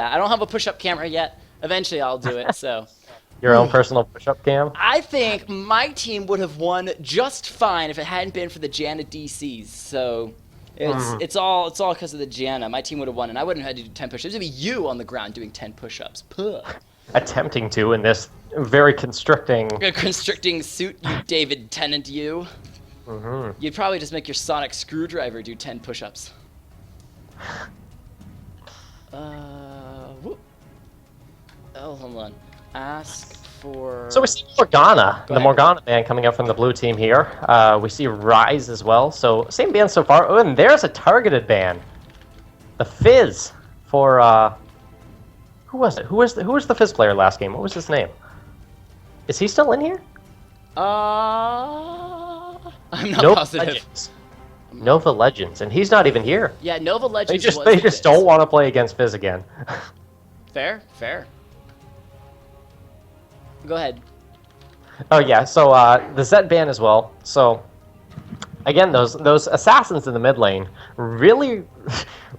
I don't have a push-up camera yet. Eventually, I'll do it. So. Your own personal push-up cam? I think my team would have won just fine if it hadn't been for the Janna DCs. So it's all because of the Janna. My team would have won, and I wouldn't have had to do 10 push-ups. It'd be you on the ground doing 10 push-ups. Puh. Attempting to in this very constricting... A constricting suit, you David Tennant, you. You'd probably just make your sonic screwdriver do 10 push-ups. Whoop. Oh, hold on. Ask for... So we see Morgana, Go the ahead. Morgana band coming up from the blue team here. We see Rise as well, so same band so far. Oh, and there's a targeted band. The Fizz for, who was it? Who was the Fizz player last game? What was his name? Is he still in here? I'm not Nova positive. Legends. Nova Legends, and he's not even here. Yeah, Nova Legends They just don't want to play against Fizz again. Fair. Go ahead. Oh yeah, so the Zed ban as well. So again, those assassins in the mid lane really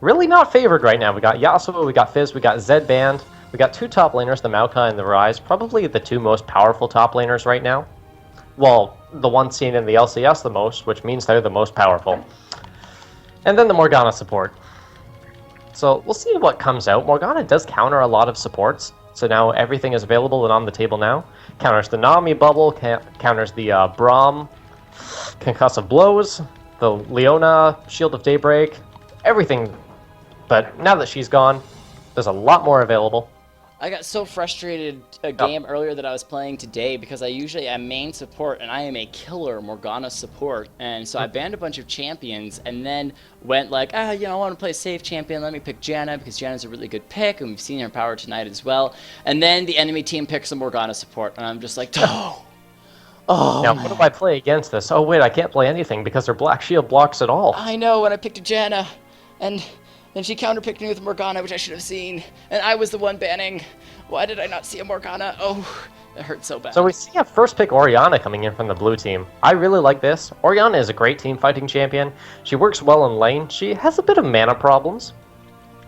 not favored right now. We got Yasuo, we got Fizz, we got Zed banned. We got two top laners, the Maokai and the Rise, probably the two most powerful top laners right now. Well, the one seen in the LCS the most, which means they're the most powerful. And then the Morgana support. So we'll see what comes out. Morgana does counter a lot of supports. So now everything is available and on the table now. Counters the Nami bubble, counters the Braum, concussive blows, the Leona, Shield of Daybreak, everything. But now that she's gone, there's a lot more available. I got so frustrated a game earlier that I was playing today because I usually am main support and I am a killer Morgana support, and so I banned a bunch of champions and then went like, I want to play a safe champion, let me pick Janna because Janna's a really good pick and we've seen her power tonight as well. And then the enemy team picks a Morgana support and I'm just like, oh. Now, what do I play against this? Oh wait, I can't play anything because her Black Shield blocks it all. I know, when I picked a Janna and then she counterpicked me with Morgana, which I should have seen. And I was the one banning. Why did I not see a Morgana? Oh, it hurt so bad. So we see a first pick Orianna coming in from the blue team. I really like this. Orianna is a great team fighting champion. She works well in lane. She has a bit of mana problems.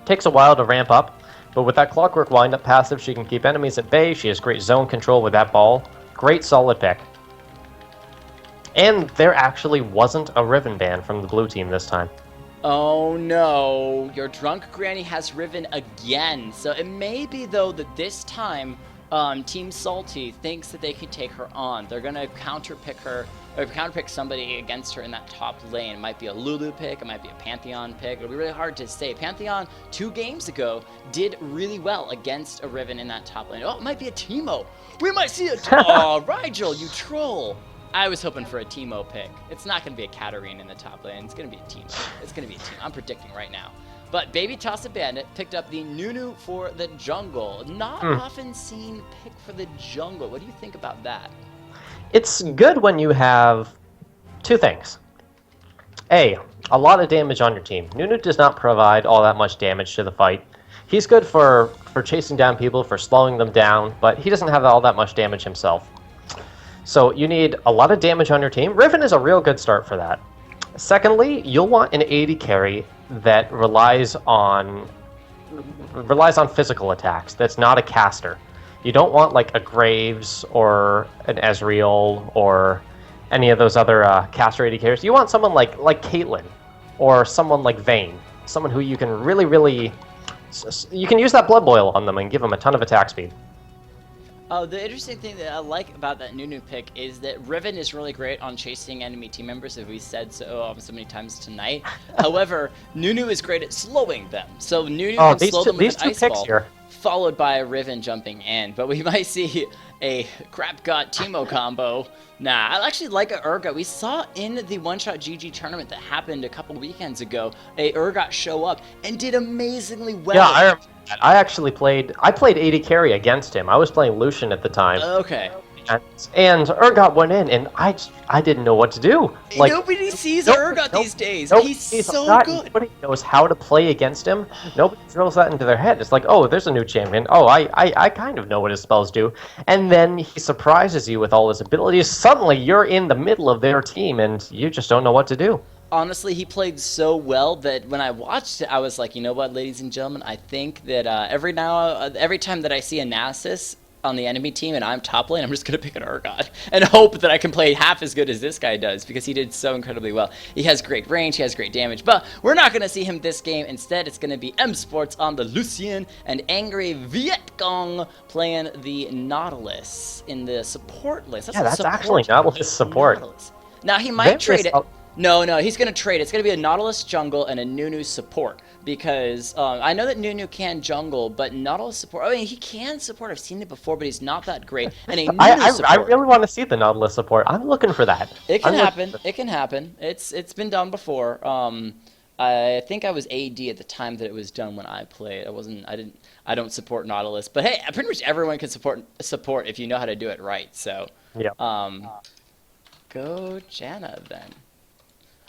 Takes a while to ramp up. But with that Clockwork Wind-Up passive, she can keep enemies at bay. She has great zone control with that ball. Great solid pick. And there actually wasn't a Riven ban from the blue team this time. Oh no, your drunk granny has Riven again. So it may be though that this time Team Salty thinks that they could take her on. They're gonna counterpick somebody against her in that top lane. It might be a Lulu pick, it might be a Pantheon pick. It'll be really hard to say. Pantheon 2 games ago did really well against a Riven in that top lane. Oh, it might be a Teemo. We might see a oh, Rigel, you troll. I was hoping for a Teemo pick. It's not going to be a Katarina in the top lane. It's going to be a Teemo. It's going to be a team. I'm predicting right now. But Baby Tossa Bandit picked up the Nunu for the jungle. Not often seen pick for the jungle. What do you think about that? It's good when you have two things. A lot of damage on your team. Nunu does not provide all that much damage to the fight. He's good for chasing down people, for slowing them down, but he doesn't have all that much damage himself. So you need a lot of damage on your team. Riven is a real good start for that. Secondly, you'll want an AD carry that relies on physical attacks. That's not a caster. You don't want like a Graves or an Ezreal or any of those other caster AD carries. You want someone like Caitlyn or someone like Vayne, someone who you can really you can use that Blood Boil on them and give them a ton of attack speed. Oh, the interesting thing that I like about that Nunu pick is that Riven is really great on chasing enemy team members, as we said so many times tonight. However, Nunu is great at slowing them. So Nunu can slow them with an ice ball, here. followed by a Riven jumping in. But we might see a crap got Teemo combo. Nah, I actually like a Urgot. We saw in the One Shot GG tournament that happened a couple weekends ago, a Urgot show up and did amazingly well. Yeah, I remember that. I actually played AD carry against him. I was playing Lucian at the time. Okay. And Urgot went in, and I didn't know what to do. Like, nobody sees Urgot these days. He's so good. Nobody knows how to play against him. Nobody throws that into their head. It's like, oh, there's a new champion. Oh, I kind of know what his spells do. And then he surprises you with all his abilities. Suddenly, you're in the middle of their team, and you just don't know what to do. honestly, he played so well that when I watched it, I was like, you know what, ladies and gentlemen, I think that every time that I see a Nasus on the enemy team and I'm top lane, I'm just gonna pick an Urgot and hope that I can play half as good as this guy does because he did so incredibly well. He has great range, he has great damage, but we're not gonna see him this game. Instead, it's gonna be M Sports on the Lucian and Angry Vietcong playing the Nautilus in the support list. Yeah, that's actually Nautilus support. Nautilus. Now he might trade it. Oh, No, he's going to trade. It's going to be a Nautilus jungle and a Nunu support because I know that Nunu can jungle, but Nautilus support. I mean, he can support. I've seen it before, but he's not that great. And a Nunu support. I really want to see the Nautilus support. I'm looking for that. It can happen. It can happen. It's been done before. I think I was AD at the time that it was done when I played. I don't support Nautilus, but hey, pretty much everyone can support if you know how to do it right. So yeah. Go Janna then.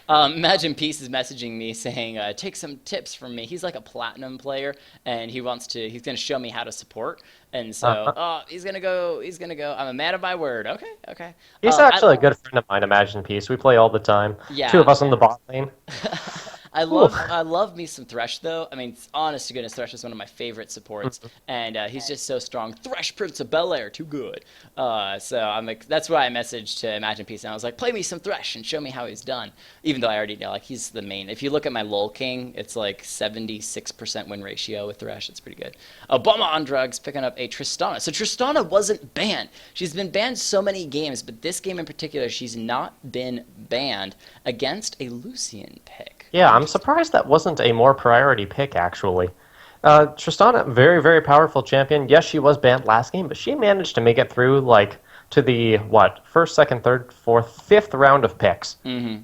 Imagine Peace is messaging me saying, take some tips from me. He's like a platinum player, and he's going to show me how to support. And so, he's going to go. I'm a man of my word. Okay. He's actually a good friend of mine, Imagine Peace. We play all the time. Yeah. 2 of us on the bot lane. I love me some Thresh though. I mean, honest to goodness, Thresh is one of my favorite supports, and he's just so strong. Thresh, Prince of Bel-Air, too good. So I'm like, that's why I messaged to Imagine Peace, and I was like, play me some Thresh and show me how he's done. Even though I already know, like, he's the main. If you look at my LoL King, it's like 76% win ratio with Thresh. It's pretty good. Obama on drugs, picking up a Tristana. So Tristana wasn't banned. She's been banned so many games, but this game in particular, she's not been banned against a Lucian pick. Yeah, I'm surprised that wasn't a more priority pick, actually. Tristana, very, very powerful champion. Yes, she was banned last game, but she managed to make it through, like, to the, first, second, third, fourth, fifth round of picks. Mm-hmm.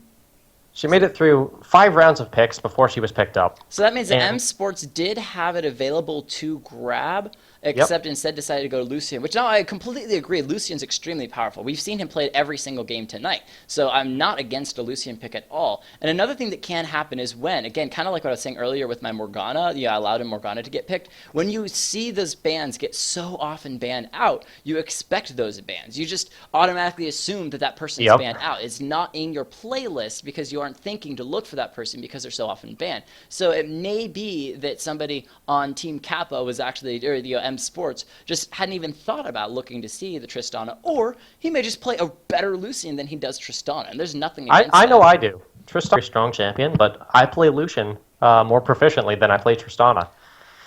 She made it through 5 rounds of picks before she was picked up. So that means that M Sports did have it available to grab, except instead decided to go to Lucian, which now I completely agree. Lucian's extremely powerful. We've seen him play it every single game tonight, so I'm not against a Lucian pick at all. And another thing that can happen is when, again, kind of like what I was saying earlier with my Morgana, I allowed in Morgana to get picked. When you see those bans get so often banned out, you expect those bans. You just automatically assume that that person's banned out. It's not in your playlist because you aren't thinking to look for that person because they're so often banned. So it may be that somebody on Team Kappa was actually, or the M Sports, just hadn't even thought about looking to see the Tristana, or he may just play a better Lucian than he does Tristana, and there's nothing against I know I do. Tristana's a very strong champion, but I play Lucian more proficiently than I play Tristana.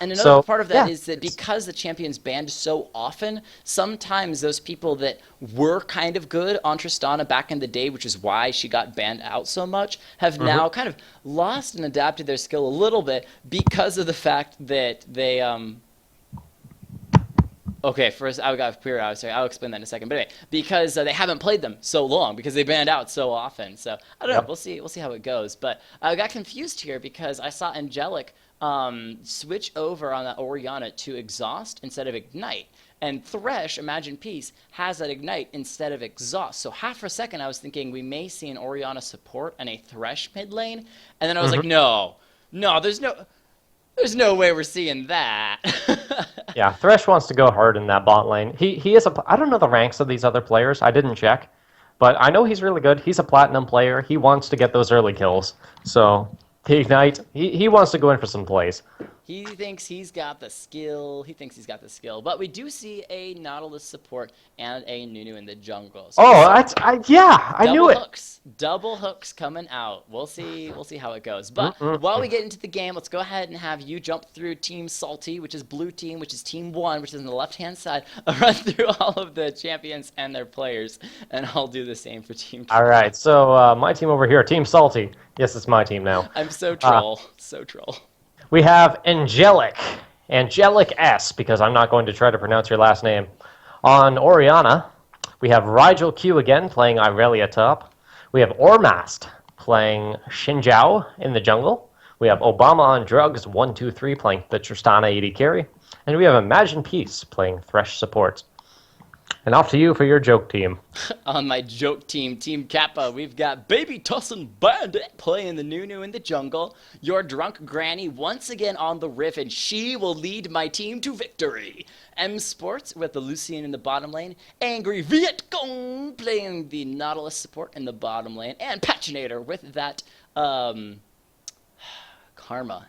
And another part of that is that because the champion's banned so often, sometimes those people that were kind of good on Tristana back in the day, which is why she got banned out so much, have now kind of lost and adapted their skill a little bit because of the fact that they okay, first I got clear. I'll explain that in a second. But anyway, because they haven't played them so long, because they banned out so often. So I don't know. We'll see how it goes. But I got confused here because I saw Angelic switch over on that Orianna to Exhaust instead of Ignite. And Thresh, Imagine Peace, has that Ignite instead of Exhaust. So half for a second I was thinking we may see an Orianna support and a Thresh mid lane. And then I was like, no, there's no way we're seeing that. Yeah, Thresh wants to go hard in that bot lane. He is I don't know the ranks of these other players. I didn't check. But I know he's really good. He's a platinum player. He wants to get those early kills. So the Ignite, he wants to go in for some plays. He thinks he's got the skill. But we do see a Nautilus support and a Nunu in the jungle. So I knew it. Double hooks coming out. We'll see how it goes. But while we get into the game, let's go ahead and have you jump through Team Salty, which is blue team, which is Team 1, which is on the left-hand side. Run through all of the champions and their players, and I'll do the same for Team 2. All right, so my team over here, Team Salty. Yes, it's my team now. I'm so troll. So troll. We have Angelic S, because I'm not going to try to pronounce your last name. On Orianna, we have Rigel Q again, playing Irelia top. We have Ormast, playing Xinjiao in the jungle. We have Obama on drugs, 123, playing the Tristana 80 carry. And we have Imagine Peace, playing Thresh support. And off to you for your joke team. On my joke team, Team Kappa, we've got Baby Tussin Bandit playing the Nunu in the jungle. Your drunk granny once again on the riff, and she will lead my team to victory. M Sports with the Lucian in the bottom lane. Angry Viet Cong playing the Nautilus support in the bottom lane. And Patchinator with that Karma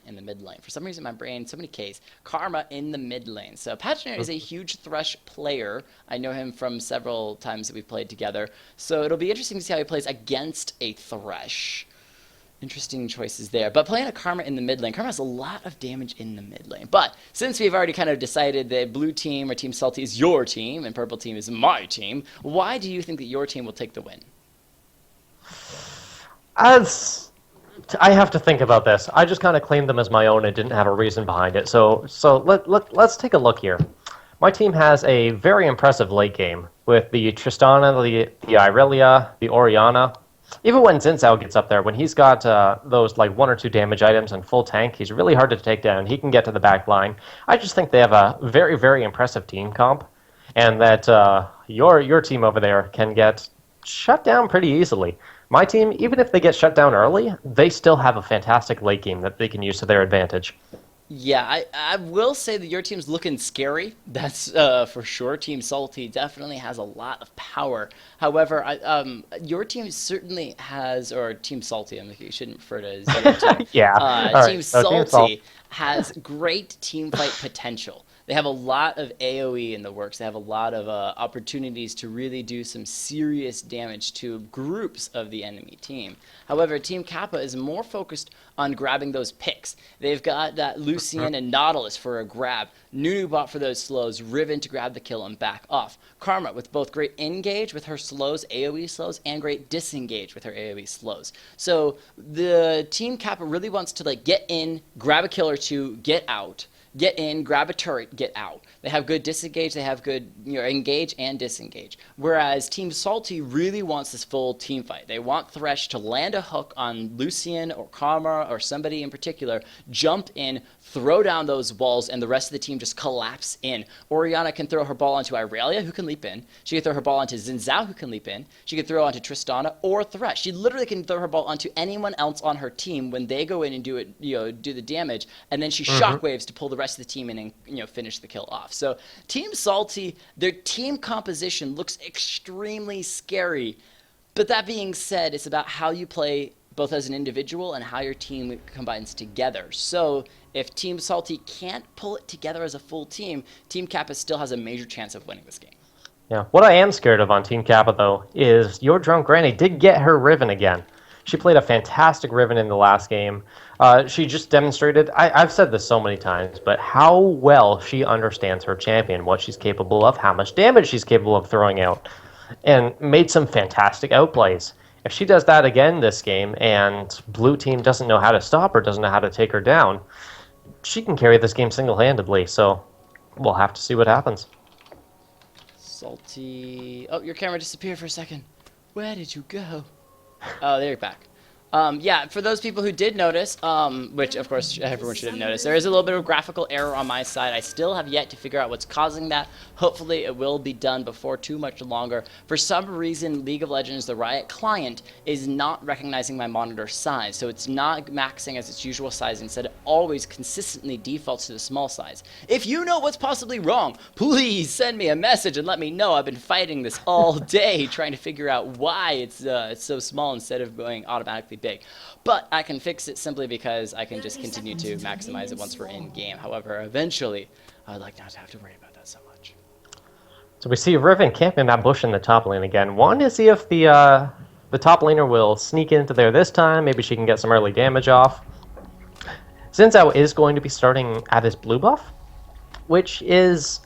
in the mid lane. For some reason, my brain, so many Ks. Karma in the mid lane. So Patrick is a huge Thresh player. I know him from several times that we've played together. So it'll be interesting to see how he plays against a Thresh. Interesting choices there. But playing a Karma in the mid lane, Karma has a lot of damage in the mid lane. But since we've already kind of decided that blue team or Team Salty is your team and purple team is my team, why do you think that your team will take the win? I have to think about this. I just kind of claimed them as my own and didn't have a reason behind it. So let's take a look here. My team has a very impressive late game with the Tristana, the Irelia, the Orianna. Even when Xin Zhao gets up there, when he's got those like 1 or 2 damage items and full tank, he's really hard to take down. He can get to the back line. I just think they have a very, very impressive team comp, and that your team over there can get shut down pretty easily. My team, even if they get shut down early, they still have a fantastic late game that they can use to their advantage. Yeah, I will say that your team's looking scary. That's for sure. Team Salty definitely has a lot of power. However, your team certainly has, or Team Salty, you shouldn't refer to as your team. Yeah. Team Salty has great team fight potential. They have a lot of AoE in the works. They have a lot of opportunities to really do some serious damage to groups of the enemy team. However, Team Kappa is more focused on grabbing those picks. They've got that Lucian and Nautilus for a grab, Nunu bot for those slows, Riven to grab the kill and back off. Karma with both great engage with her slows, AoE slows, and great disengage with her AoE slows. So the Team Kappa really wants to get in, grab a kill or two, get out. Get in, grab a turret, get out. They have good disengage, they have good engage and disengage. Whereas Team Salty really wants this full team fight. They want Thresh to land a hook on Lucian or Karma or somebody in particular, jump in, throw down those walls, and the rest of the team just collapse in. Orianna can throw her ball onto Irelia, who can leap in. She can throw her ball onto Xin Zhao, who can leap in. She can throw onto Tristana or Thresh. She literally can throw her ball onto anyone else on her team when they go in and do it, do the damage, and then she shockwaves to pull the rest of the team in and finish the kill off. So Team Salty, their team composition looks extremely scary. But that being said, it's about how you play both as an individual and how your team combines together. So if Team Salty can't pull it together as a full team, Team Kappa still has a major chance of winning this game. Yeah. What I am scared of on Team Kappa, though, is your drunk granny did get her Riven again. She played a fantastic Riven in the last game. She just demonstrated, I've said this so many times, but how well she understands her champion, what she's capable of, how much damage she's capable of throwing out, and made some fantastic outplays. If she does that again this game and blue team doesn't know how to stop her, doesn't know how to take her down, she can carry this game single-handedly, so we'll have to see what happens. Salty... Oh, your camera disappeared for a second. Where did you go? Oh, there you're back. Yeah, for those people who did notice, which of course everyone should have noticed, there is a little bit of graphical error on my side. I still have yet to figure out what's causing that. Hopefully it will be done before too much longer. For some reason, League of Legends, the Riot client, is not recognizing my monitor size, so it's not maxing as its usual size. Instead, it always consistently defaults to the small size. If you know what's possibly wrong, please send me a message and let me know. I've been fighting this all day, trying to figure out why it's so small instead of going automatically big. But I can fix it simply because I can just continue to maximize it once we're in game. However, eventually, I'd like not to have to worry about that so much. So we see Riven camping that bush in the top lane again. Wanting to see if the top laner will sneak into there this time. Maybe she can get some early damage off. Xin Zhao is going to be starting at his blue buff, which is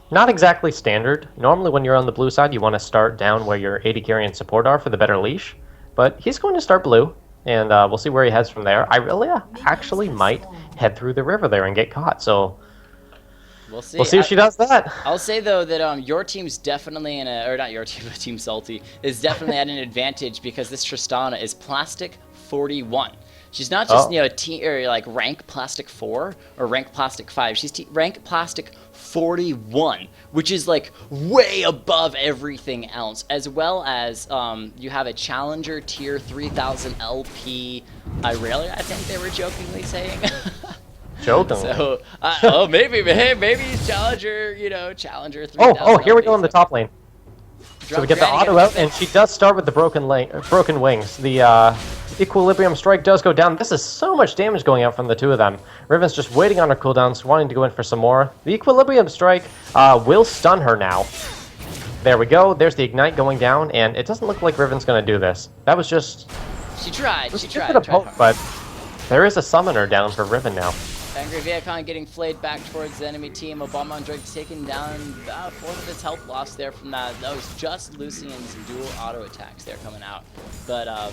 not exactly standard. Normally when you're on the blue side, you want to start down where your AD carry and support are for the better leash. But he's going to start blue, and we'll see where he heads from there. Irelia actually might head through the river there and get caught, so we'll see if she does that. I'll say, though, that your team's definitely or not your team, but Team Salty, is definitely at an advantage because this Tristana is Plastic 41. She's not just, rank Plastic 4 or rank Plastic 5. She's rank Plastic 41, which is way above everything else, as well as you have a Challenger Tier 3000 LP Irelia, I think they were jokingly saying. Jokingly. So, maybe he's Challenger, Challenger 3000. Oh, here we go in the top lane. So we get the auto out, and she does start with the broken wings. The Equilibrium Strike does go down. This is so much damage going out from the two of them. Riven's just waiting on her cooldowns, wanting to go in for some more. The Equilibrium Strike will stun her now. There we go. There's the Ignite going down, and it doesn't look like Riven's going to do this. That was just... She tried. She tried. But there is a Summoner down for Riven now. Angry Viacon getting flayed back towards the enemy team. Obama on Drake taking down about 4th of his health loss there from that. That was just Lucian's dual auto attacks there coming out. But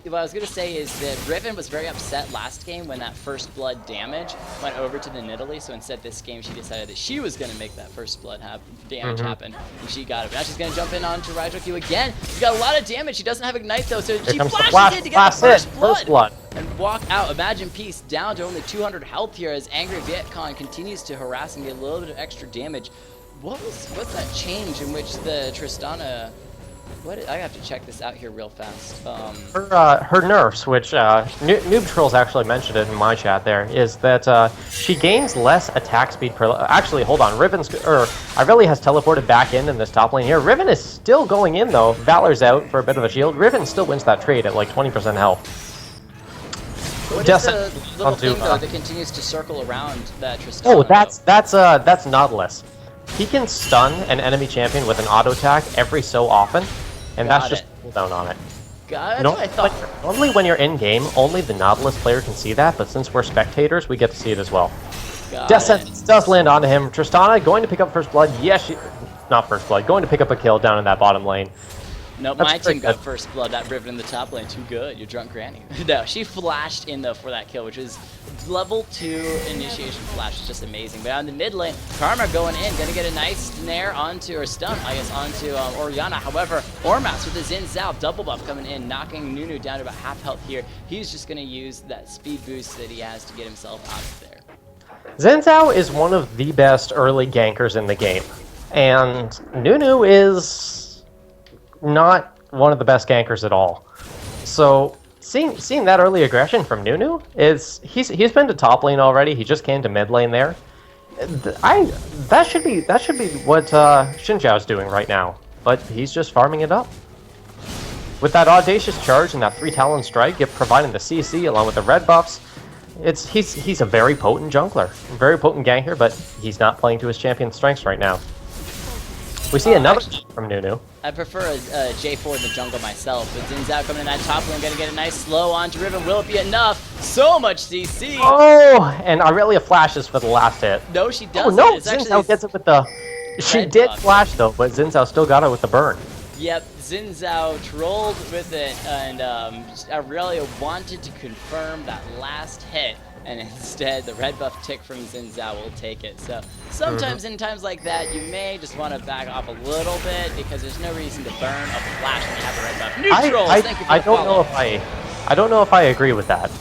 what I was going to say is that Riven was very upset last game when that first blood damage went over to the Nidalee. So instead this game she decided that she was going to make that first blood damage happen. And she got it. Now she's going to jump in onto Raijokyu again. She's got a lot of damage. She doesn't have Ignite though. So she flashes in to get the first blood. And walk out. Imagine Peace down to only 200 health here as Angry Vietcong continues to harass and get a little bit of extra damage. What's that change in which the Tristana... I have to check this out here real fast. Her nerfs, which Noob Trolls actually mentioned it in my chat there, is that she gains less attack speed per... Actually, hold on. Irelia has teleported back in this top lane here. Riven is still going in, though. Valor's out for a bit of a shield. Riven still wins that trade at like 20% health. What is the little thing, though, that continues to circle around that Tristana? Oh, that's Nautilus. He can stun an enemy champion with an auto attack every so often, and that's just cooldown on it. That's what I thought. Normally when you're in-game, only the Nautilus player can see that, but since we're spectators, we get to see it as well. Death Sentence does land onto him. Tristana going to pick up first blood. Yes, not first blood. Going to pick up a kill down in that bottom lane. Nope, my team got first blood. That Riven in the top lane, too good. You're drunk granny. No, she flashed in though for that kill, which is level 2 initiation flash. It's just amazing. But on the mid lane, Karma going in, gonna get a nice snare onto, or stun, I guess, onto Orianna. However, Ormas with his Xin Zhao double buff coming in, knocking Nunu down to about half health here. He's just gonna use that speed boost that he has to get himself out of there. Xin Zhao is one of the best early gankers in the game, and Nunu is not one of the best gankers at all. So seeing that early aggression from Nunu is he's been to top lane already. He just came to mid lane there. That should be what Xin Zhao's doing right now, but he's just farming it up. With that audacious charge and that 3 Talon strike, providing the CC along with the red buffs, he's a very potent jungler, very potent ganker, but he's not playing to his champion strengths right now. We see another from Nunu. I prefer a J4 in the jungle myself, but Xin Zhao coming in that top lane, gonna get a nice slow onto Riven. Will it be enough? So much CC! Oh, and Irelia flashes for the last hit. No, she doesn't. Oh no, Xin Zhao gets it with the... She did flash though, but Xin Zhao still got it with the burn. Yep, Xin Zhao trolled with it, and Irelia wanted to confirm that last hit, and instead the red buff tick from Xin Zhao will take it. So sometimes in times like that, you may just want to back off a little bit because there's no reason to burn a flash when you have a red buff. Neutrals, thank you for the follow. I don't know if I agree with that.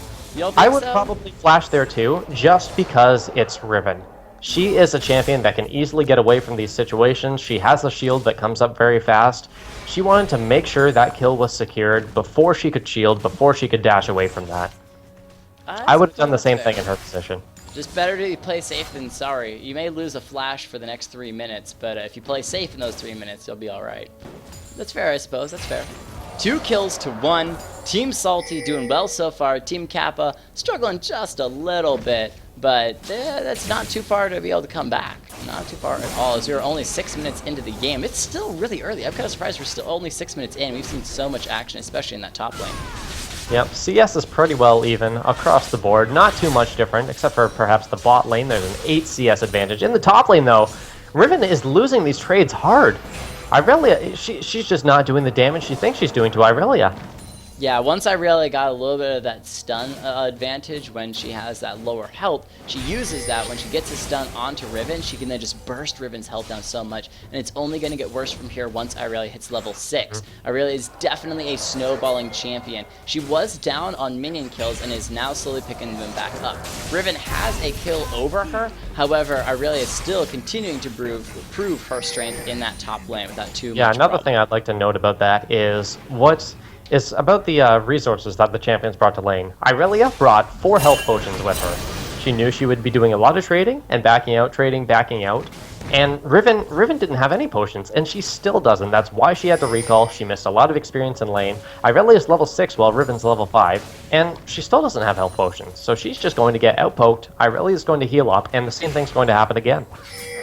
I would probably flash there too, just because it's Riven. She is a champion that can easily get away from these situations. She has a shield that comes up very fast. She wanted to make sure that kill was secured before she could shield, before she could dash away from that. I would have done the same thing in her position. Just better to play safe than sorry. You may lose a flash for the next 3 minutes, but if you play safe in those 3 minutes, you'll be alright. That's fair, I suppose. That's fair. 2 kills to 1. Team Salty doing well so far. Team Kappa struggling just a little bit, but that's not too far to be able to come back. Not too far at all, as we're only 6 minutes into the game. It's still really early. I'm kind of surprised we're still only 6 minutes in. We've seen so much action, especially in that top lane. Yep, CS is pretty well even across the board. Not too much different, except for perhaps the bot lane. There's an 8 CS advantage. In the top lane, though, Riven is losing these trades hard. Irelia, she's just not doing the damage she thinks she's doing to Irelia. Yeah, once Irelia got a little bit of that stun advantage when she has that lower health, she uses that when she gets a stun onto Riven, she can then just burst Riven's health down so much, and it's only going to get worse from here once Irelia hits level 6. Irelia is definitely a snowballing champion. She was down on minion kills and is now slowly picking them back up. Riven has a kill over her, however, Irelia is still continuing to prove her strength in that top lane without too much another problem. thing I'd like to note about that is it's about the resources that the champions brought to lane. Irelia brought 4 health potions with her. She knew she would be doing a lot of trading and backing out, trading, backing out. And Riven didn't have any potions, and she still doesn't. That's why she had to recall. She missed a lot of experience in lane. Irelia is level 6 while Riven's level 5, and she still doesn't have health potions. So she's just going to get outpoked. Irelia is going to heal up, and the same thing's going to happen again.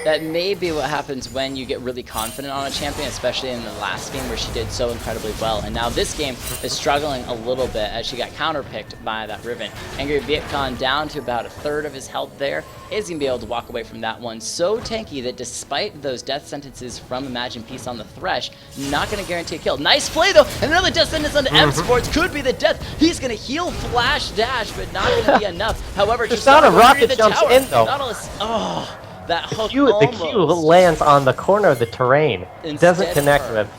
That may be what happens when you get really confident on a champion, especially in the last game where she did so incredibly well. And now this game is struggling a little bit as she got counterpicked by that Riven. Angry Vietcon down to about a third of his health there. Is going to be able to walk away from that one. So tanky that despite those death sentences from Imagine Peace on the Thresh, not going to guarantee a kill. Nice play though! And another death sentence on M Sports could be the death. He's going to heal Flash Dash, but not going to be enough. However, just not a rocket jumps tower. in though. Oh. That hook the Q lands on the corner of the terrain. Doesn't connect with.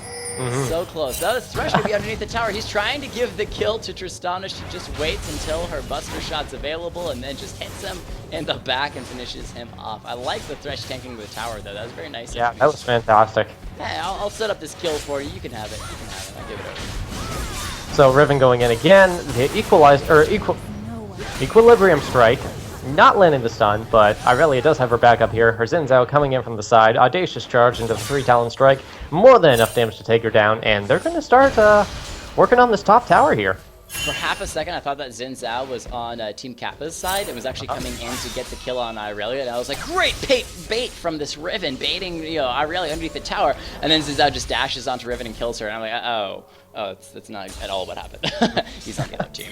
So close. Now the Thresh could be underneath the tower. He's trying to give the kill to Tristana. She just waits until her Buster Shot's available and then just hits him in the back and finishes him off. I like the Thresh tanking the tower though. That was very nice. Yeah, that was fantastic. Hey, I'll set up this kill for you. You can have it. You can have it. I'll give it over. So Riven going in again. The Equilibrium Strike. Not landing the stun, but Irelia does have her back up here. Her Xin Zhao coming in from the side. Audacious charge into the 3 Talon Strike. More than enough damage to take her down, and they're going to start working on this top tower here. For half a second, I thought that Xin Zhao was on Team Kappa's side. It was actually coming in to get the kill on Irelia, and I was like, great bait from this Riven, baiting Irelia underneath the tower, and then Xin Zhao just dashes onto Riven and kills her, and I'm like, oh, that's not at all what happened. He's on the other team.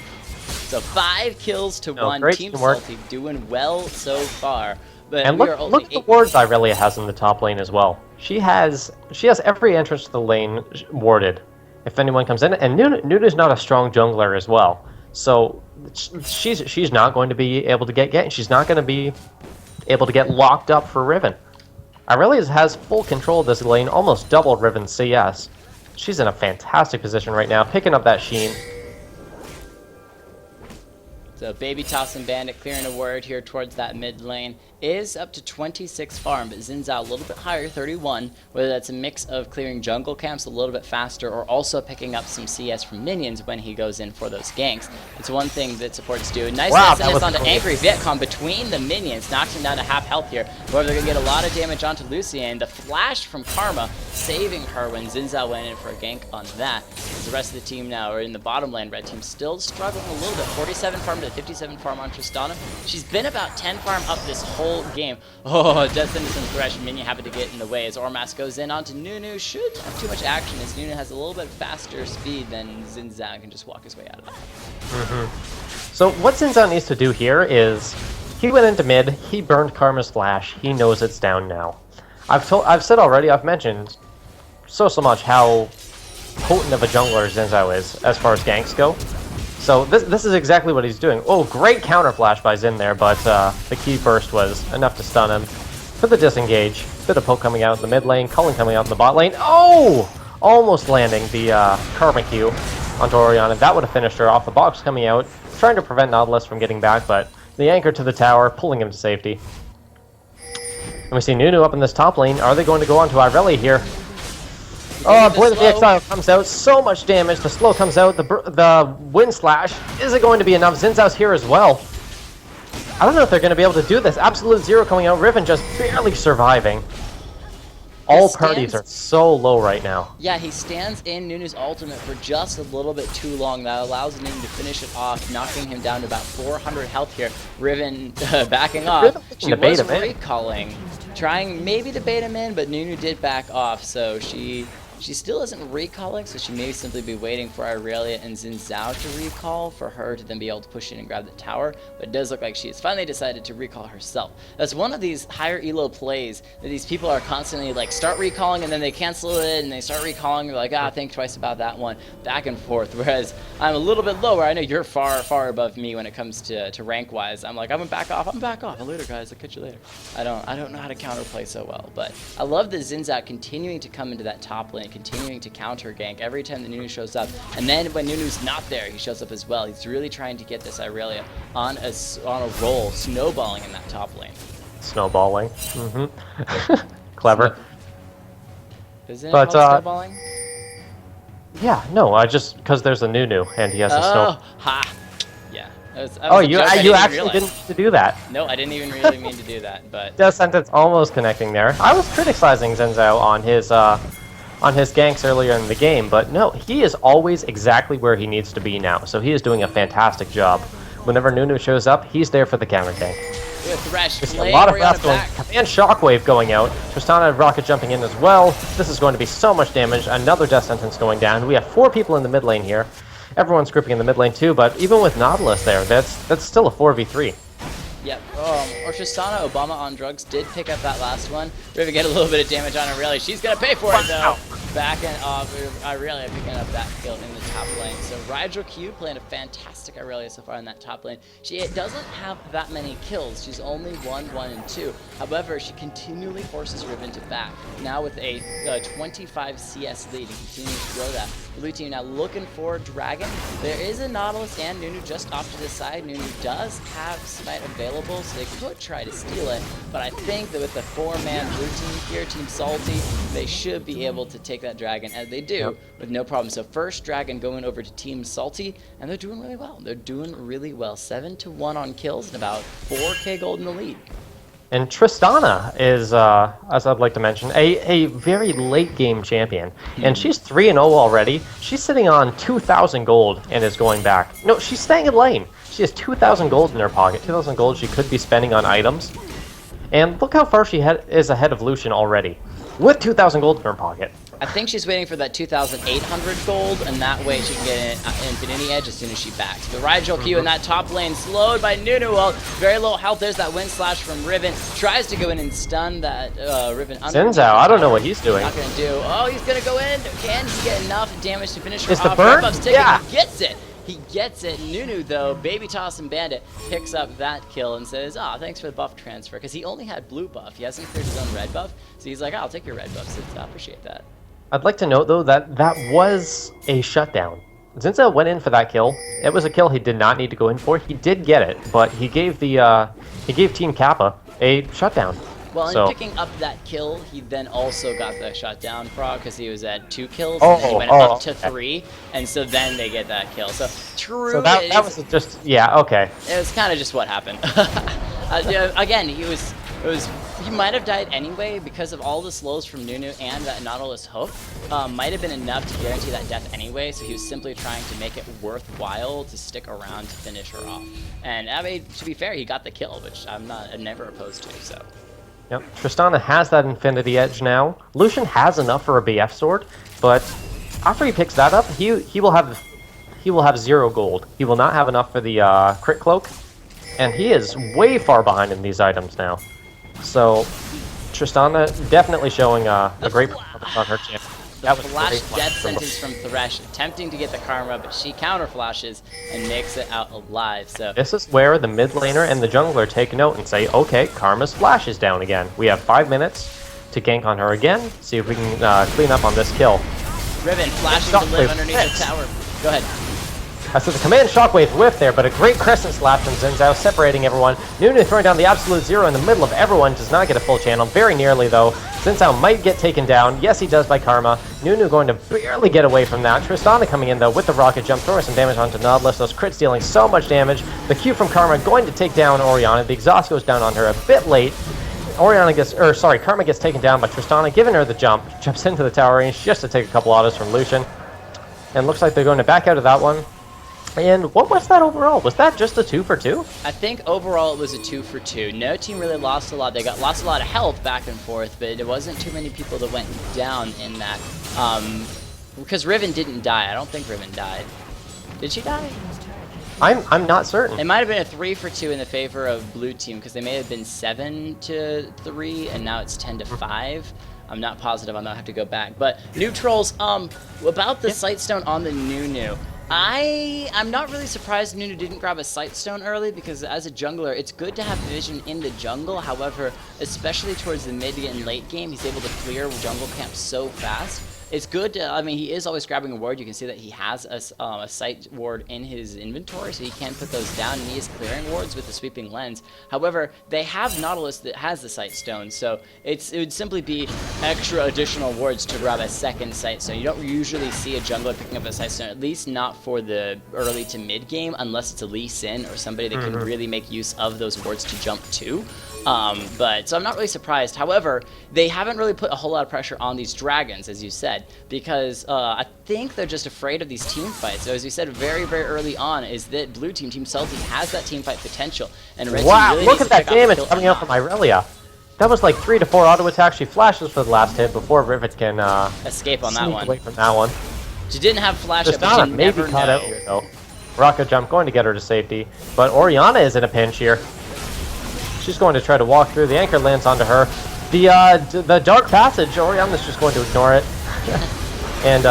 So 5 kills to 1. Team Salty doing well so far. But and look at the wards Irelia has in the top lane as well. She has every entrance to the lane warded. If anyone comes in, and Nuna's not a strong jungler as well, so she's not going to be able to get. She's not going to be able to get locked up for Riven. Irelia has full control of this lane, almost double Riven's CS. She's in a fantastic position right now, picking up that Sheen. So Baby Toss and Bandit clearing a word here towards that mid lane is up to 26 farm, but Xin Zhao a little bit higher, 31, whether that's a mix of clearing jungle camps a little bit faster or also picking up some CS from minions when he goes in for those ganks. It's one thing that supports do. Nice SNS onto Angry Vietcon between the minions, knocks him down to half health here. However, they're going to get a lot of damage onto Lucian. The flash from Karma saving her when Xin Zhao went in for a gank on that. As the rest of the team now are in the bottom lane. Red team still struggling a little bit. 47 farm to 57 farm on Tristana. She's been about 10 farm up this whole game. Oh, Death Sentence and Thresh minion happen to get in the way as Ormas goes in onto Nunu. Should have too much action as Nunu has a little bit faster speed than Xin Zhao can just walk his way out of that. So what Xin Zhao needs to do here is he went into mid, he burned Karma's flash, he knows it's down now. I've said already, I've mentioned so much how potent of a jungler Xin Zhao is as far as ganks go. So this is exactly what he's doing. Oh, great counter flash by Xin there, but the key burst was enough to stun him. For the disengage, bit of poke coming out in the mid lane, Cullen coming out in the bot lane. Oh! Almost landing the Karma Q onto Orianna. That would have finished her off. The box coming out, trying to prevent Nautilus from getting back, but the anchor to the tower, pulling him to safety. And we see Nunu up in this top lane. Are they going to go on to Irelia here? Oh boy, the exile comes out. So much damage. The slow comes out. The wind slash. Is it going to be enough? Xin Zhao's here as well. I don't know if they're going to be able to do this. Absolute Zero coming out. Riven just barely surviving. All parties are so low right now. Yeah, he stands in Nunu's ultimate for just a little bit too long. That allows Nunu to finish it off, knocking him down to about 400 health here. Riven backing off. She was recalling, trying maybe to bait him in, but Nunu did back off, so she still isn't recalling, so she may simply be waiting for Irelia and Xin Zhao to recall for her to then be able to push in and grab the tower, but it does look like she has finally decided to recall herself. That's one of these higher elo plays that these people are constantly like start recalling and then they cancel it and they start recalling, they're like, think twice about that one, back and forth, whereas I'm a little bit lower. I know you're far above me when it comes to rank wise. I'm like, I'm gonna back off. Later guys, I'll catch you later. I don't know how to counterplay so well, but I love the Xin Zhao continuing to come into that top lane, continuing to counter gank every time that Nunu shows up, and then when Nunu's not there, he shows up as well. He's really trying to get this Irelia on a roll, snowballing in that top lane. Snowballing. Clever. Isn't it called snowballing? Yeah, no, because there's a Nunu and he has a snow. Ha! Yeah. That was a joke. I you didn't actually realize. didn't mean to do that. No, I didn't even really mean to do that, but Death sentence almost connecting there. I was criticizing Zenzao on his ganks earlier in the game, but no, he is always exactly where he needs to be now. So he is doing a fantastic job. Whenever Nunu shows up, he's there for the counter gank. good thresh. There's a lot of fast going. Command Shockwave going out. Tristana rocket jumping in as well. This is going to be so much damage. Another death sentence going down. We have 4 people in the mid lane here. Everyone's grouping in the mid lane too, but even with Nautilus there, that's still a 4v3. Yep. Or Tristana, Obama on drugs, did pick up that last one. Riven get a little bit of damage on Aurelia. She's going to pay for it, though. Back and Aurelia picking up that kill in the top lane. So Rigel Q playing a fantastic Aurelia so far in that top lane. She doesn't have that many kills. She's only 1, 1, and 2. However, she continually forces Riven to back. Now with a 25 CS lead and continuing to grow that. Blue team now looking for Dragon. There is a Nautilus and Nunu just off to the side. Nunu does have Smite available, so they could try to steal it. But I think that with the 4-man blue team here, Team Salty, they should be able to take that Dragon, as they do, with no problem. So first Dragon going over to Team Salty, and they're doing really well. They're doing really well. 7-1 on kills and about 4k gold in the lead. And Tristana is, as I'd like to mention, a very late game champion. And she's 3-0 already. She's sitting on 2,000 gold and is going back. No, she's staying in lane. She has 2,000 gold in her pocket. 2,000 gold she could be spending on items. And look how far she is ahead of Lucian already, with 2,000 gold in her pocket. I think she's waiting for that 2,800 gold, and that way she can get an Infinity Edge as soon as she backs. The Rigel Q in that top lane, slowed by Nunu. Well, very low health. There's that Wind Slash from Riven. Tries to go in and stun that Riven. Zenzao, I don't know what he's doing. Not gonna do. Oh, he's gonna go in. Can he get enough damage to finish her Is off? the burn? Yeah. He gets it. He gets it. Nunu, though, Baby Toss and Bandit picks up that kill and says, thanks for the buff transfer. Because he only had blue buff. He hasn't cleared his own red buff. So he's like, I'll take your red buff, so I appreciate that. I'd like to note, though, that that was a shutdown. Zenzao went in for that kill. It was a kill he did not need to go in for. He did get it, but he gave Team Kappa a shutdown. Well, so, in picking up that kill, he then also got the shutdown frog because he was at 2 kills, and then he went up to 3, and so then they get that kill. So true. So that was just, yeah, okay. It was kind of just what happened. Again, he might have died anyway because of all the slows from Nunu and that Nautilus hook. Might have been enough to guarantee that death anyway, so he was simply trying to make it worthwhile to stick around to finish her off. And I mean, to be fair, he got the kill, which I'm never opposed to. So. Yep, Tristana has that Infinity Edge now. Lucian has enough for a BF sword, but after he picks that up, he will have 0 gold. He will not have enough for the crit cloak, and he is way far behind in these items now. So Tristana definitely showing a great performance on her channel. The flash death sentence from Thresh, attempting to get the karma, but she counter flashes and makes it out alive. So this is where the mid laner and the jungler take note and say, okay, Karma's flash is down again. We have 5 minutes to gank on her again, see if we can clean up on this kill. Riven flashing to live underneath the tower. Go ahead. So the command shockwave whiff there, but a great crescent slap from Zenzao, separating everyone. Nunu throwing down the absolute 0 in the middle of everyone, does not get a full channel, very nearly though. Zenzao might get taken down, yes he does by Karma. Nunu going to barely get away from that. Tristana coming in though with the rocket jump, throwing some damage onto Nautilus, those crits dealing so much damage. The Q from Karma going to take down Orianna, the exhaust goes down on her a bit late. Karma gets taken down by Tristana, giving her the jump, jumps into the tower range just to take a couple autos from Lucian. And looks like they're going to back out of that one. And what was that overall? Was that just a 2 for 2? I think overall it was a 2 for 2. No team really lost a lot. They lost a lot of health back and forth, but there wasn't too many people that went down in that. Because Riven didn't die. I don't think Riven died. Did she die? I'm not certain. It might have been a 3 for 2 in the favor of blue team because they may have been 7-3 and now it's 10-5. I'm not positive. I'll have to go back. But neutrals. About the Sightstone on the Nunu. I'm not really surprised Nunu didn't grab a Sightstone early because as a jungler, it's good to have vision in the jungle. However, especially towards the mid and late game, he's able to clear jungle camp so fast it's good to, I mean, he is always grabbing a ward. You can see that he has a sight ward in his inventory, so he can put those down, and he is clearing wards with the sweeping lens. However, they have Nautilus that has the sight stone, so it would simply be extra additional wards to grab a second sight stone. You don't usually see a jungler picking up a sight stone, at least not for the early to mid game, unless it's a Lee Sin or somebody that can really make use of those wards to jump to. So I'm not really surprised. However, they haven't really put a whole lot of pressure on these dragons, as you said, because I think they're just afraid of these team fights. So as you said very, very early on, is that blue team, Team Salty, has that team fight potential, and red team really look needs at to that pick up damage the kill coming out from Irelia. That was like 3 to 4 auto attacks. She flashes for the last hit before Rivet can escape on that sneak one. away from that one. She didn't have flash up, but Tristana you maybe never caught know. out here though. Rocket jump going to get her to safety, but Orianna is in a pinch here. She's going to try to walk through. The anchor lands onto her. The dark passage, Orianna's just going to ignore it. And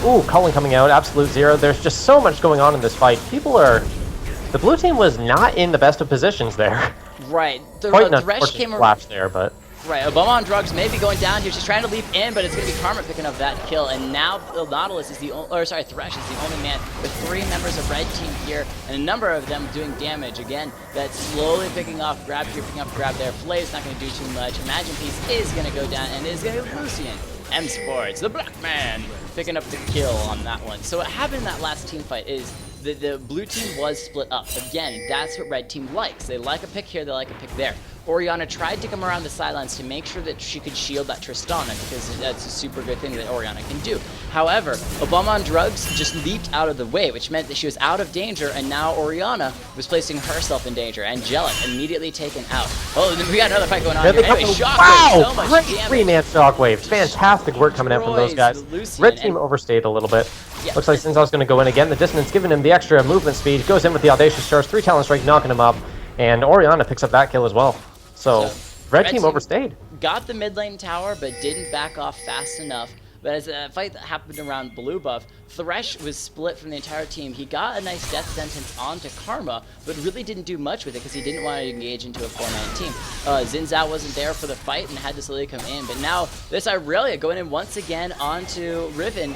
ooh, Cullen coming out, absolute zero. There's just so much going on in this fight. The blue team was not in the best of positions there. Right. The Quite an Thresh came around. flash there, but Right, Obama on drugs may be going down here. She's trying to leap in, but it's going to be Karma picking up that kill. And now Nautilus is the only, or sorry, Thresh is the only man with 3 members of red team here, and a number of them doing damage. Again, that's slowly picking off, grab here, picking up, grab there. Flay's not going to do too much. Imagine Piece is going to go down, and is going to be Lucian. M Sports, the black man, picking up the kill on that one. So what happened in that last team fight is the blue team was split up. Again, that's what red team likes. They like a pick here, they like a pick there. Orianna tried to come around the sidelines to make sure that she could shield that Tristana, because that's a super good thing that Orianna can do. However, Obama on drugs just leaped out of the way, which meant that she was out of danger, and now Orianna was placing herself in danger. Angelic immediately taken out. Oh, we got another fight going on here. Anyway, Shockwave, wow! so much Great damage. 3-man Shockwave. Fantastic work coming out from those guys. Lucian, Red team overstayed a little bit. Yeah. Looks like Sinzal's going to go in again. The dissonance giving him the extra movement speed. Goes in with the Audacious Charge. 3 talent strike knocking him up. And Orianna picks up that kill as well. So red team overstayed. Got the mid lane tower, but didn't back off fast enough. But as a fight that happened around blue buff, Thresh was split from the entire team. He got a nice death sentence onto Karma, but really didn't do much with it because he didn't want to engage into a 4-man team. Xin Zhao wasn't there for the fight and had to slowly come in. But now this Irelia going in once again onto Riven.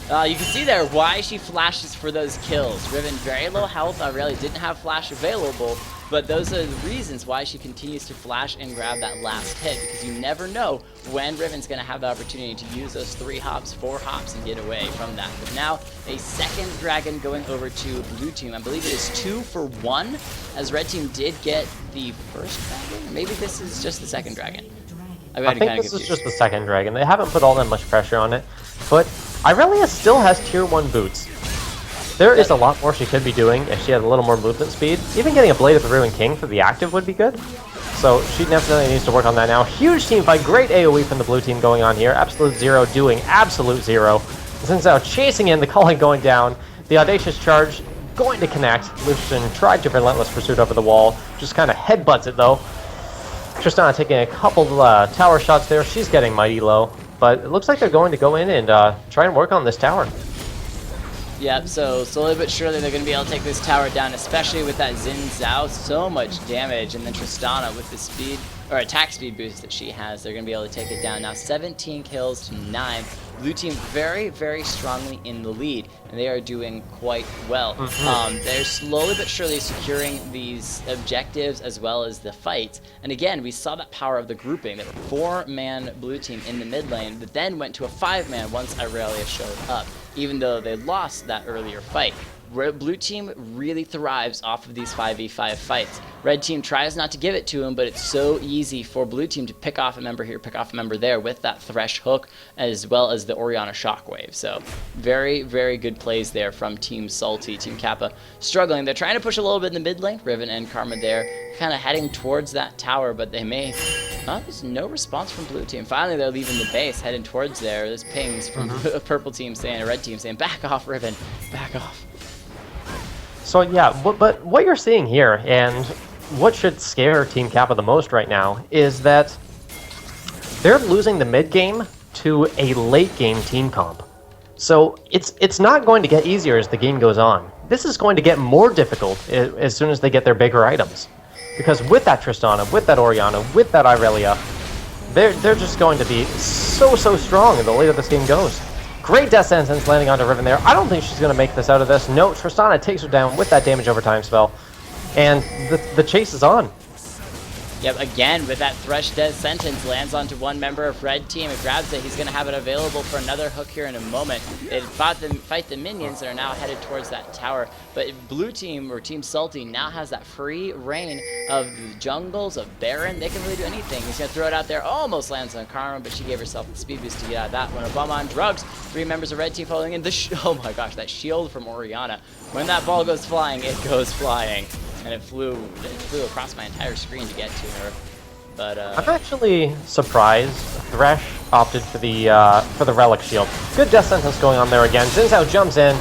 You can see there why she flashes for those kills. Riven very low health. Irelia didn't have flash available, but those are the reasons why she continues to flash and grab that last hit, because you never know when Riven's going to have the opportunity to use those 3 hops, 4 hops, and get away from that. But now a second dragon going over to blue team. I believe it is 2 for 1, as red team did get the first dragon. Or maybe this is just the second dragon. I think this is just the second dragon. They haven't put all that much pressure on it, but Irelia still has tier 1 boots. There is a lot more she could be doing if she had a little more movement speed. Even getting a Blade of the Ruined King for the active would be good. So she definitely needs to work on that now. Huge team fight, great AoE from the blue team going on here. Absolute Zero doing Absolute Zero. Xin Zhao chasing in, the calling going down. The Audacious Charge going to connect. Lucian tried to Relentless Pursuit over the wall. Just kind of headbutts it though. Tristana taking a couple tower shots there. She's getting mighty low. But it looks like they're going to go in and try and work on this tower. Yep, so slowly but surely they're going to be able to take this tower down, especially with that Xin Zhao. So much damage, and then Tristana with the speed, or attack speed boost that she has, they're going to be able to take it down. Now 17 kills to 9. Blue team very, very strongly in the lead, and they are doing quite well. They're slowly but surely securing these objectives as well as the fights. And again, we saw that power of the grouping. They were 4-man blue team in the mid lane, but then went to a 5-man once Irelia showed up, even though they lost that earlier fight. Blue team really thrives off of these 5v5 fights. Red team tries not to give it to him, but it's so easy for blue team to pick off a member here, pick off a member there with that Thresh hook, as well as the Orianna Shockwave. So very, very good plays there from Team Salty. Team Kappa struggling. They're trying to push a little bit in the mid lane. Riven and Karma there, kind of heading towards that tower, but they may... there's no response from blue team. Finally, they're leaving the base, heading towards there. There's pings from a purple team saying, a red team saying, back off, Riven, back off. So yeah, but what you're seeing here, and what should scare Team Kappa the most right now, is that they're losing the mid game to a late game team comp. So it's not going to get easier as the game goes on. This is going to get more difficult as soon as they get their bigger items. Because with that Tristana, with that Orianna, with that Irelia, They're just going to be so strong the later this game goes. Great death sentence landing onto Riven there. I don't think she's going to make this out of this. No, Tristana takes her down with that damage over time spell. And the chase is on. Yep, again, with that Thresh Death Sentence, lands onto one member of Red Team. It grabs it. He's going to have it available for another hook here in a moment. They fight the minions that are now headed towards that tower. But Blue Team, or Team Salty, now has that free reign of the jungles, of Baron. They can really do anything. He's going to throw it out there. Almost lands on Karma, but she gave herself the speed boost to get out of that one. A bomb on drugs. 3 members of Red Team following in. Oh my gosh, that shield from Orianna. When that ball goes flying, it goes flying. And it flew across my entire screen to get to her. But I'm actually surprised Thresh opted for the relic shield. Good death sentence going on there again. Xin Zhao jumps in.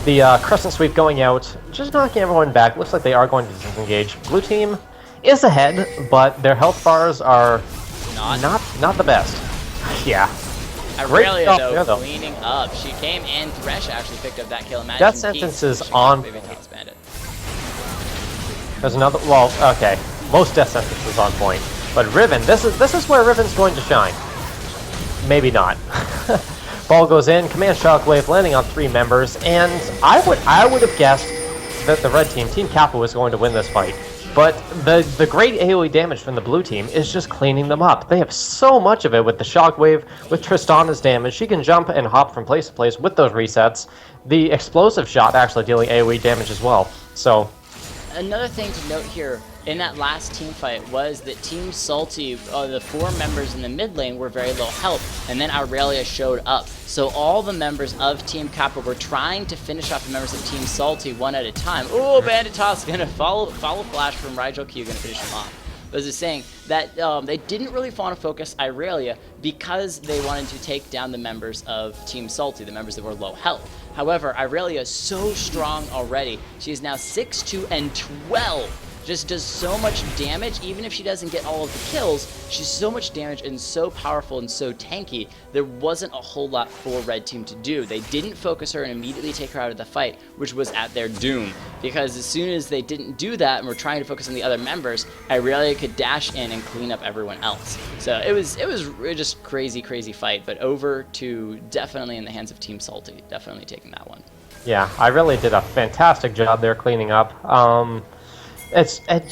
The crescent sweep going out, just knocking everyone back. Looks like they are going to disengage. Blue team is ahead, but their health bars are not the best. Yeah. Aurelia though cleaning up. She came in. Thresh actually picked up that kill. Imagine death sentence is on. There's another. Well, okay. Most death sentence is on point, but Riven. This is where Riven's going to shine. Maybe not. Ball goes in. Command Shockwave landing on 3 members, and I would have guessed that the red team, Team Kappa, was going to win this fight. But the great AoE damage from the blue team is just cleaning them up. They have so much of it with the Shockwave, with Tristana's damage. She can jump and hop from place to place with those resets. The explosive shot actually dealing AoE damage as well. So. Another thing to note here in that last team fight was that Team Salty, the 4 members in the mid lane were very low health, and then Aurelia showed up. So all the members of Team Kappa were trying to finish off the members of Team Salty one at a time. Oh, Bandit Toss gonna follow flash from Rigel Q, gonna finish him off. But as I was saying, that they didn't really want to focus Aurelia because they wanted to take down the members of Team Salty, the members that were low health. However, Aurelia is so strong already. She is now 6'2" and 12. Just does so much damage. Even if she doesn't get all of the kills, she's so much damage and so powerful and so tanky, there wasn't a whole lot for Red Team to do. They didn't focus her and immediately take her out of the fight, which was at their doom. Because as soon as they didn't do that and were trying to focus on the other members, Aurelia could dash in and clean up everyone else. So it was just crazy fight, but over to definitely in the hands of Team Salty. Definitely taking that one. Yeah, Aurelia did a fantastic job there cleaning up.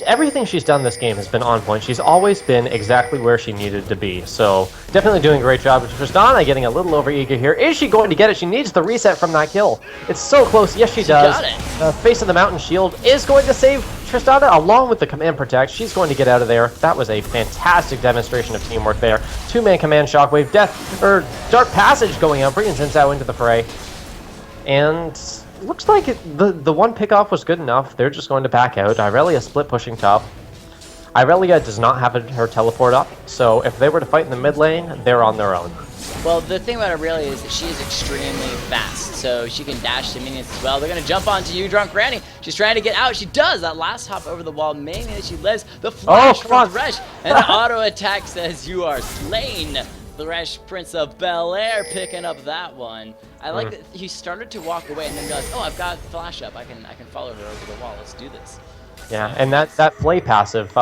Everything she's done this game has been on point. She's always been exactly where she needed to be. So definitely doing a great job. Tristana getting a little overeager here. Is she going to get it? She needs the reset from that kill. It's so close. Yes, she does. Got it. The face of the mountain shield is going to save Tristana along with the command protect. She's going to get out of there. That was a fantastic demonstration of teamwork there. 2-man command shockwave, dark passage going out, bringing Xin Zhao into the fray. And looks like the one pickoff was good enough. They're just going to back out. Aurelia split pushing top. Aurelia does not have her teleport up, so if they were to fight in the mid lane, they're on their own. Well, the thing about Aurelia is that she is extremely fast, so she can dash to minions as well. They're going to jump onto you, Drunk Granny. She's trying to get out. She does. That last hop over the wall, mainly that she lives. The flash from Thresh, and an auto attack says you are slain. Thresh, Prince of Bel-Air, picking up that one. I like that he started to walk away and then realized, oh, I've got flash up. I can follow her over the wall. Let's do this. Yeah, and that flay passive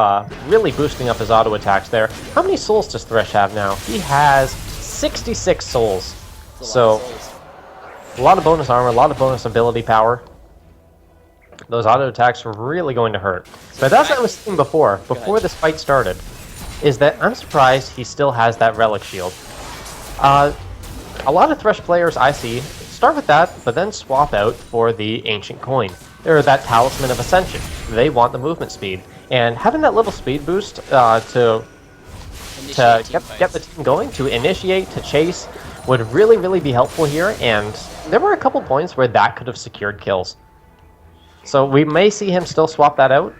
really boosting up his auto attacks there. How many souls does Thresh have now? He has 66 souls. So a lot of bonus armor, a lot of bonus ability power. Those auto attacks are really going to hurt. But that's what I was saying before this fight started, is that I'm surprised he still has that relic shield. A lot of Thresh players I see start with that, but then swap out for the Ancient Coin, or that Talisman of Ascension. They want the movement speed, and having that little speed boost to get the team going, to initiate, to chase, would really be helpful here, and there were a couple points where that could have secured kills. So we may see him still swap that out.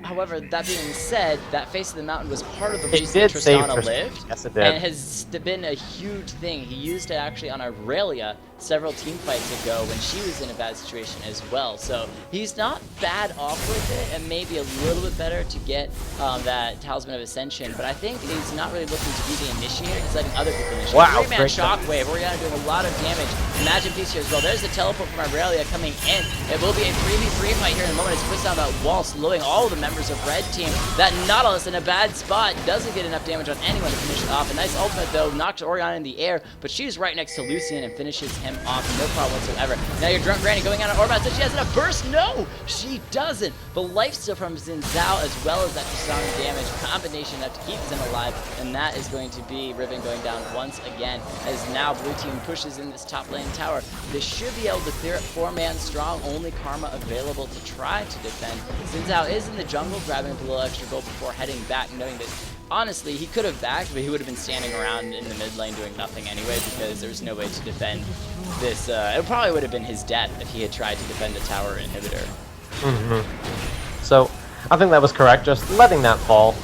However, that being said, that face of the mountain was part of the reason Tristana lived. Yes, it did. And has been a huge thing. He used it actually on Aurelia several team fights ago when she was in a bad situation as well. So he's not bad off with it, and maybe a little bit better to get that Talisman of Ascension. But I think he's not really looking to be the initiator. He's letting other people initiate. Wow, 3-man shockwave. Orianna doing a lot of damage. Imagine piece here as well. There's the teleport from Aurelia coming in. It will be a 3v3 fight here in a moment. It's pushed down that wall, slowing all all the members of Red Team. That Nautilus in a bad spot, doesn't get enough damage on anyone to finish it off. A nice ultimate though, knocks Orion in the air, but she's right next to Lucian and finishes him off, no problem whatsoever. Now your Drunk Granny going on Orbat, says she has enough burst. No, she doesn't. But life steal from Xin Zhao as well as that Tristana damage combination enough to keep Xin alive, and that is going to be Riven going down once again, as now blue team pushes in this top lane tower. They should be able to clear it 4-man strong, only Karma available to try to defend. Xin Zhao is in the jungle, grabbing up a little extra gold before heading back, knowing that honestly, he could have backed, but he would have been standing around in the mid lane doing nothing anyway, because there's no way to defend this. It probably would have been his death if he had tried to defend the tower inhibitor. So, I think that was correct, just letting that fall.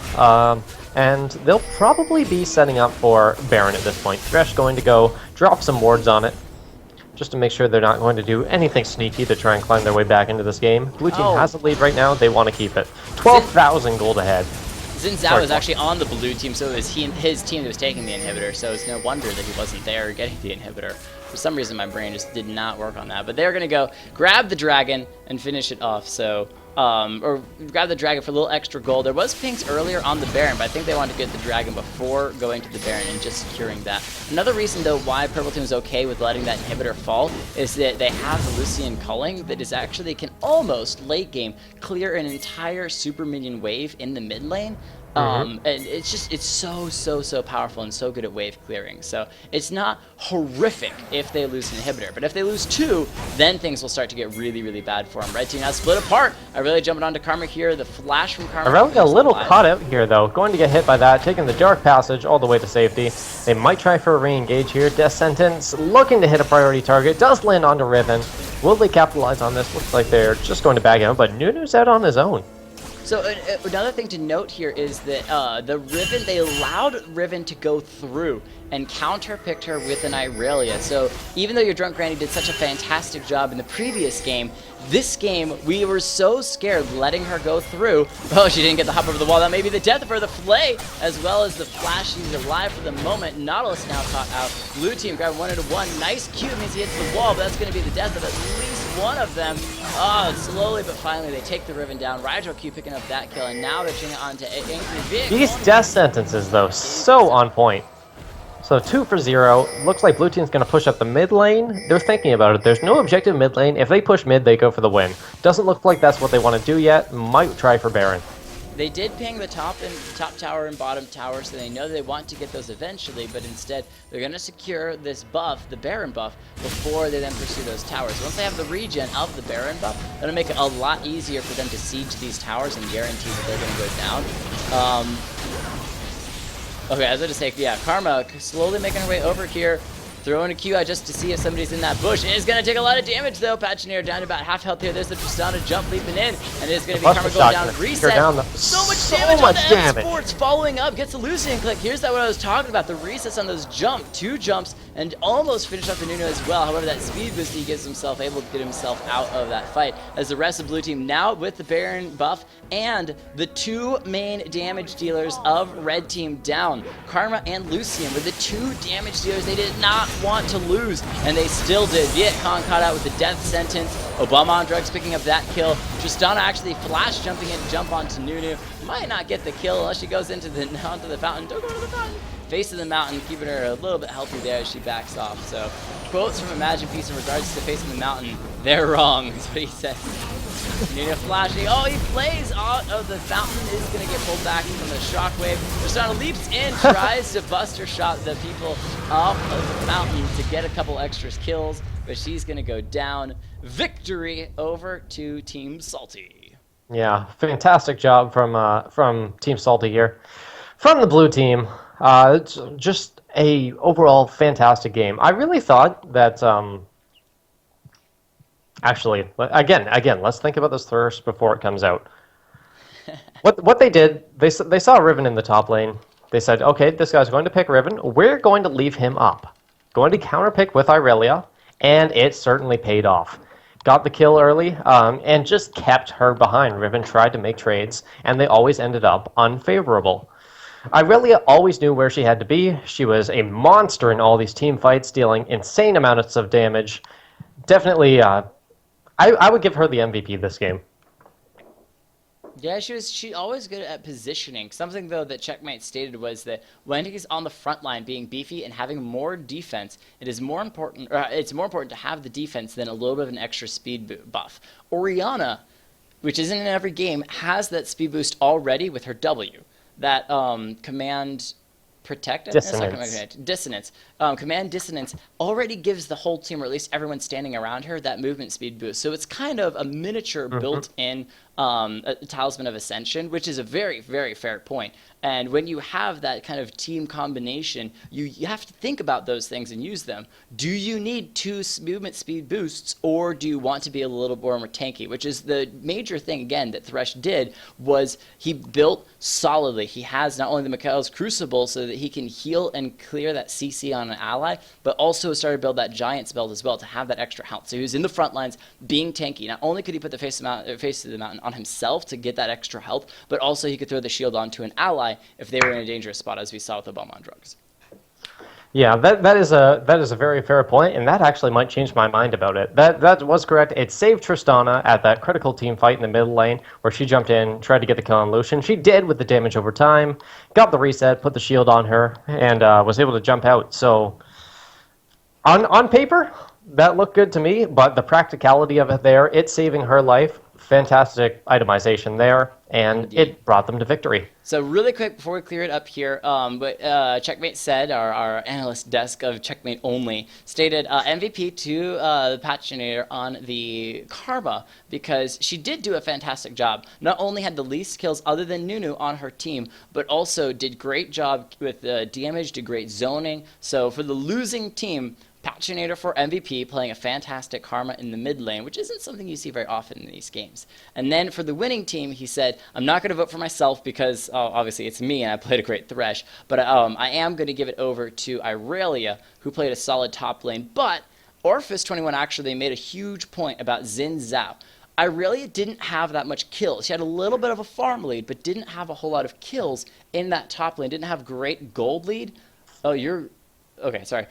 And they'll probably be setting up for Baron at this point. Thresh going to go drop some wards on it, just to make sure they're not going to do anything sneaky to try and climb their way back into this game. Blue team has a lead right now, they want to keep it. 12,000 gold ahead. Xin Zhao was actually on the blue team, so it was his team that was taking the inhibitor, so it's no wonder that he wasn't there getting the inhibitor. For some reason, my brain just did not work on that. But they're going to go grab the dragon and finish it off, so... or grab the dragon for a little extra gold. There was pinks earlier on the Baron, but I think they wanted to get the dragon before going to the Baron and just securing that. Another reason, though, why Purple Team is okay with letting that inhibitor fall is that they have the Lucian culling that is actually can almost, late game, clear an entire super minion wave in the mid lane. And it's so powerful and so good at wave clearing. So it's not horrific if they lose an inhibitor, but if they lose 2, then things will start to get really bad for them. Red team now split apart. Irelia jumping onto Karma here. The flash from Karma. Irelia a little caught out here though, going to get hit by that, taking the dark passage all the way to safety. They might try for a re-engage here. Death Sentence looking to hit a priority target, does land onto Riven. Will they capitalize on this? Looks like they're just going to bag him, but Nunu's out on his own. So another thing to note here is that they allowed Riven to go through and counter-picked her with an Irelia. So even though your Drunk Granny did such a fantastic job in the previous game, this game we were so scared letting her go through. Oh, she didn't get the hop over the wall. That may be the death of her. The flay, as well as the flash. She's alive for the moment. Nautilus now caught out. Blue team grabbed 1-1. Nice Q means he hits the wall, but that's going to be the death of at least one of them. Oh, slowly but finally they take the Riven down. Rigel Q picking up that kill, and now they're changing on to Angry Vic. These death sentences, though, so on point. So 2 for 0. Looks like blue team's going to push up the mid lane. They're thinking about it. There's no objective mid lane. If they push mid, they go for the win. Doesn't look like that's what they want to do yet. Might try for Baron. They did ping the top tower and bottom tower, so they know they want to get those eventually, but instead they're going to secure this buff, the Baron buff, before they then pursue those towers. Once they have the regen of the Baron buff, that'll make it a lot easier for them to siege these towers and guarantee that they're going to go down. Okay, as I just say, yeah, Karma slowly making her way over here, throwing a Q out just to see if somebody's in that bush. It is going to take a lot of damage, though. Pachinier down to about half health here. There's the Tristana jump leaping in, and it is going to be Karma going down. Reset. So much damage on the M-Sports following up. Gets the Lucian click. Here's what I was talking about. The resets on those 2 jumps, and almost finish off the Nuno as well. However, that speed boost he gives himself, able to get himself out of that fight. As the rest of blue team now with the Baron buff and the 2 main damage dealers of red team down. Karma and Lucian were the 2 damage dealers they did not want to lose, and they still did. Viet Cong caught out with the death sentence. Obama on drugs picking up that kill. Tristana actually flash jumping in to jump onto Nunu. Might not get the kill unless she goes onto the fountain. Don't go to the fountain. Face of the mountain, keeping her a little bit healthy there as she backs off. So, quotes from Imagine Peace in regards to facing the mountain, they're wrong, is what he says. Nunu flashing. Oh, he plays out of the fountain. Is going to get pulled back from the shockwave. Tristana leaps in, tries to buster shot the people off of the mountain to get a couple extra kills, but she's going to go down. Victory over to Team Salty. Yeah, fantastic job from Team Salty here. From the blue team, it's just a overall fantastic game. I really thought that... Actually, again, let's think about this first before it comes out. What they did, they saw Riven in the top lane. They said, okay, this guy's going to pick Riven. We're going to leave him up. Going to counterpick with Irelia, and it certainly paid off. Got the kill early, and just kept her behind. Riven tried to make trades, and they always ended up unfavorable. Irelia always knew where she had to be. She was a monster in all these team fights, dealing insane amounts of damage. Definitely... I would give her the MVP this game. Yeah, she always good at positioning. Something though that Checkmate stated was that when he's on the front line, being beefy and having more defense, it is more important. It's more important to have the defense than a little bit of an extra speed buff. Orianna, which isn't in every game, has that speed boost already with her W. That command protect. Dissonance. Command dissonance already gives the whole team, or at least everyone standing around her, that movement speed boost. So it's kind of a miniature built-in a talisman of ascension, which is a very, very fair point. And when you have that kind of team combination, you have to think about those things and use them. Do you need 2 movement speed boosts, or do you want to be a little more tanky? Which is the major thing, again, that Thresh did, was he built solidly. He has not only the Mikhail's Crucible so that he can heal and clear that CC on an ally, but also started to build that Giant's build as well to have that extra health. So he was in the front lines being tanky. Not only could he put the face of the mountain on himself to get that extra health, but also he could throw the shield onto an ally if they were in a dangerous spot, as we saw with the bomb on drugs. Yeah, that is a very fair point, and that actually might change my mind about it. That was correct. It saved Tristana at that critical team fight in the middle lane, where she jumped in, tried to get the kill on Lucian. She did with the damage over time, got the reset, put the shield on her, and was able to jump out. So, on paper, that looked good to me, but the practicality of it there, it saving her life, fantastic itemization there, and Indeed. It brought them to victory. So really quick before we clear it up here, what Checkmate said, our analyst desk of Checkmate only, stated MVP to the Patchinator on the Karma, because she did do a fantastic job. Not only had the least kills other than Nunu on her team, but also did great job with damage, did great zoning. So for the losing team, Patchinator for MVP, playing a fantastic Karma in the mid lane, which isn't something you see very often in these games. And then for the winning team, he said, I'm not going to vote for myself because, obviously, it's me and I played a great Thresh, but I am going to give it over to Irelia, who played a solid top lane. But Orphis21 actually made a huge point about Xin Zhao. Irelia didn't have that much kills. She had a little bit of a farm lead, but didn't have a whole lot of kills in that top lane. Didn't have great gold lead. Oh, you're... Okay, sorry.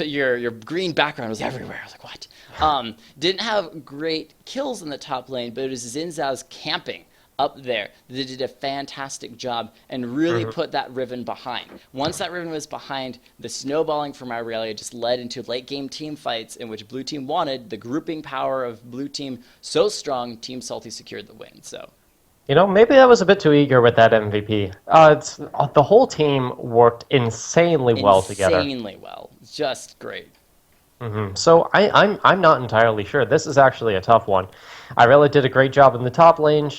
Your green background was everywhere. I was like, what? Didn't have great kills in the top lane, but it was Xin Zhao's camping up there that did a fantastic job and really put that Riven behind. Once that Riven was behind, the snowballing from Irelia just led into late game team fights in which blue team wanted. The grouping power of blue team so strong, Team Salty secured the win. So. You know, maybe I was a bit too eager with that MVP. The whole team worked insanely well together. Insanely well. Just great. So I'm not entirely sure. This is actually a tough one. I really did a great job in the top lane.